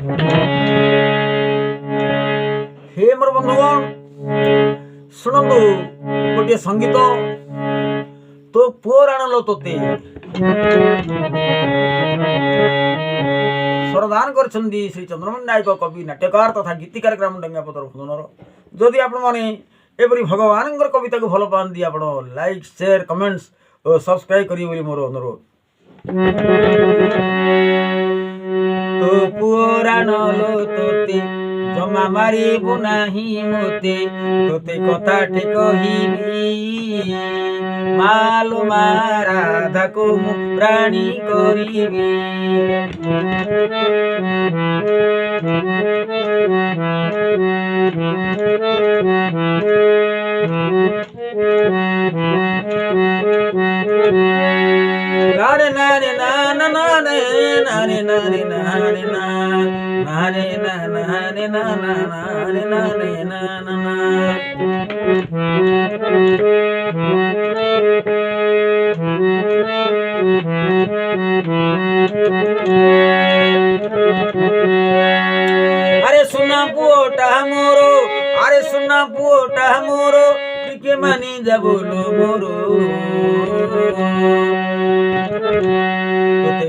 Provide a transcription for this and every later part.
हे मोर बंधुगण शुणु गोटे संगीत तो पुओ राणलो तोते स्वरदान कर श्री चंद्रमणि नायक कवि नाट्यकार तथा गीतिकार ग्राम डेंगापतर भुवनर जदि आपण मैंने एपरी भगवान कविता को भल पाती आप लाइक शेयर कमेंट्स और सब्सक्राइब करेंगे मोर अनुरोध। तो पुओ राणलो तोते जमा मारिबु नाही मोते तोते कथाटे कहिबी मालो राधा को मु राणी करिबी। नारे नारे ना ना नारे नारे नारे नारे ना नारे ना नारे ना ना नारे नारे ना ना ना। अरे सुना पुओटा मोरो अरे सुना पुओटा मोरो टिके मानी जाबोलो मोरो तोते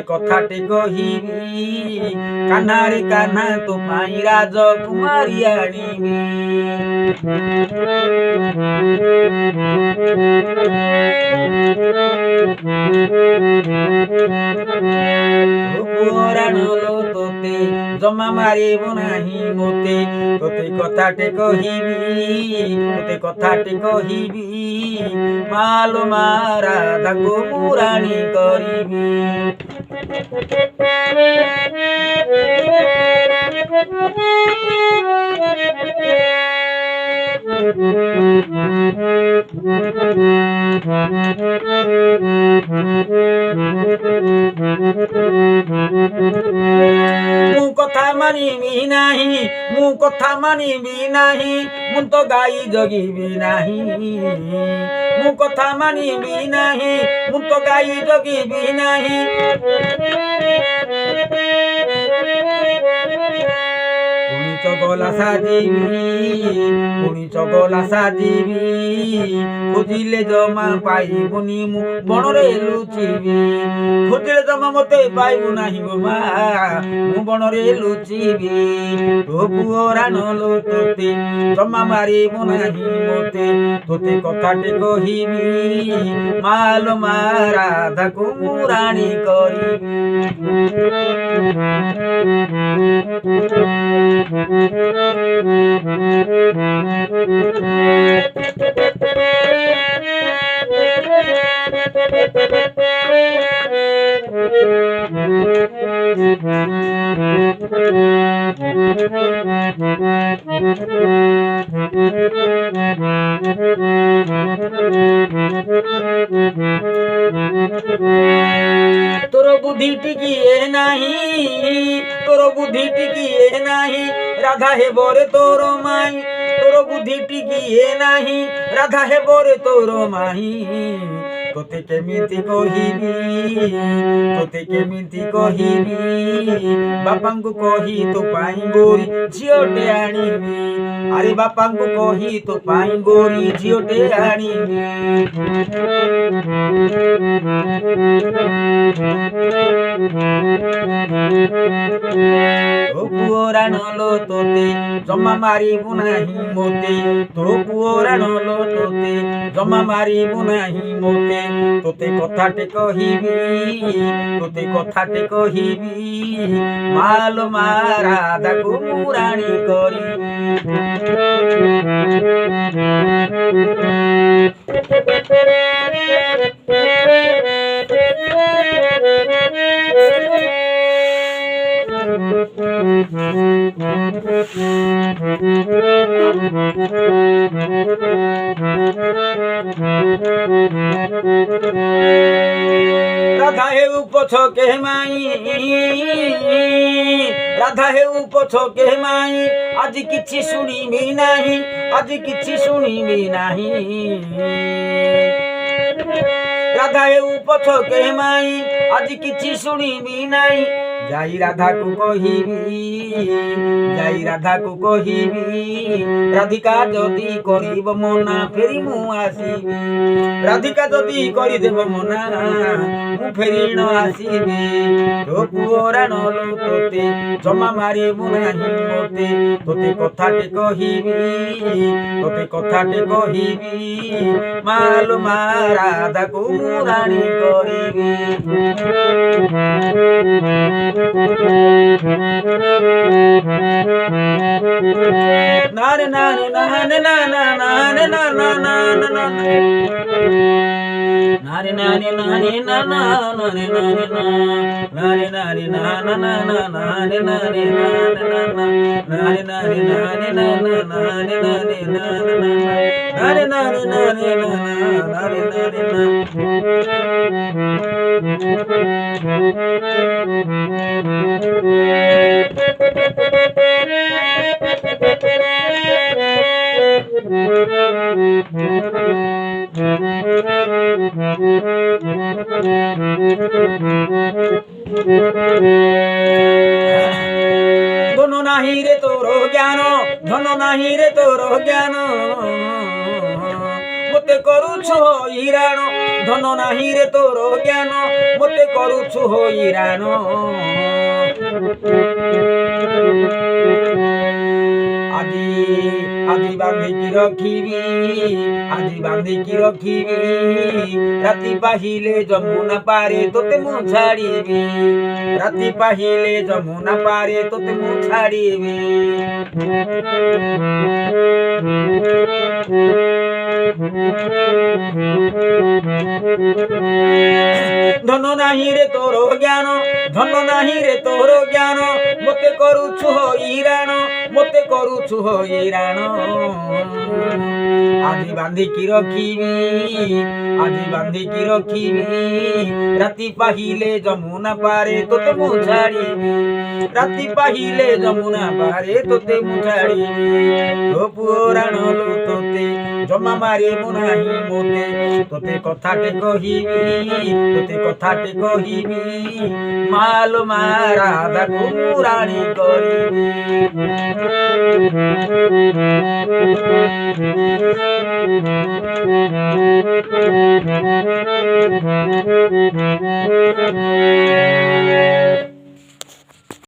कथाटे कहिबी कान्हा रे कान्हा तो पाई राजकुमारी आनिबी। पुओ राणलो तोते जमा मारिबु नाही मोते तोते कथाटे कहिबी मालो राधा को मु राणी करिबी। मु कथा मानिबी नाही मु कथा मानिबी नाही मु तो गाई जगिबी नाही मु कथा मानिबी नाही मु तो गाई जगिबी नाही। पुणी चगला साजीबी खोजिले जमा पाइबुनी मु बनरे लुचिबी खोजिले जमा मते पाइबु नाही गो मा मु बनरे लुचिबी। तो पुओ राणलो तोते जमा मारिबु नाही मोते तोते कथाटे कहिबी मालो राधा को मु राणी करिबी। तोर बुद्धि टिकिए नाही तोर बुद्धि टिकिए नाही राधा हे बोरे तोर माई तोर बुद्धि टिकिए नाही राधा हे बोरे तोर माई। तोते केमिति कहिबी बापांकु कही तो पाई गोरी झियोटे आनिबी अरे बापांकु कही तो पाई गोरी झियोटे आनिबी। तो पुओ राणलो तोते जमा मारिबु नाही मोते तो पुओ राणलो तोते जमा मारिबु नाही मोते तोते कथाटे कहिबी मालो राधा को मु राणी करिबी। राधा हे उपछके माई राधा हे उपछके माई आज किछि शुणिबी नाही आज किछि शुणिबी नाही। ରାଧା ହେଉ ପଛକେ ମାଇ ଆଜି କିଛି ଶୁଣିବି ନାହିଁ ଯାଇ ରାଧାକୁ କହିବି ଯାଇ ରାଧାକୁ କହିବି ରାଧିକା ଯଦି କରିବ ମନା ଫେରି ମୁଁ ଆସିବି ରାଧିକା ଯଦି କରିଦେବ ମନା ମୁଁ ଫେରି ନ ଆସିବି ତୋ ପୁଅ ରାଣଲୋ ତୋତେ ଜମା ମାରିବୁ ନାହିଁ ମୋତେ ତୋତେ କଥାଟେ କହିବି ତୋତେ କଥାଟେ କହିବି ମାଲୋ ମା ରାଧାକୁ ମୁଁ ରାଣୀ କରିବି ନାରେ ନାରେ ନାରେ ନା ନା ନାରେ ନା ନା ନା ନା ନା नारे नारे नारे ना ना नारे नारे ना नारे नारे ना ना ना ना नारे नारे ना ना ना नारे नारे नारे ना ना नारे नारे ना ना नारे नारे नारे ना नारे नारे ना दोनों नाही रे तोरो ज्ञान धन नाही रे तोरो ज्ञान मते करूछु हिराण धन नाही रे तोरो ज्ञान मते करूछु हिराण আজি বাঁধিকি রখিবি আজি বাঁধিকি রখিবি রাতি পাহিলে যমুনা পারে তোতে মু ছাড়িবি রাতি পাহিলে যমুনা পারে তোতে মু ছাড়িবি ধন নাহি রে তোর জ্ঞান ধন নাহি রে তোর জ্ঞান মতে করুছু হইরাণ মতে করুছু হইরাণ আজি বাঁধিকি রখিবি আজি বাঁধিকি রখিবি রাতি পাহিলে যমুনা পারে তোতে মু ছাড়িবি রাতি পাহিলে যমুনা পারে তোতে মু ছাড়িবি তো পুরাণলো তোতে জমা মারিবু নাহি মোতে তোতে কথাটে কহিবি তোতে কথাটে কহিবি মালো মা রাধাকু মু রাণী করিবি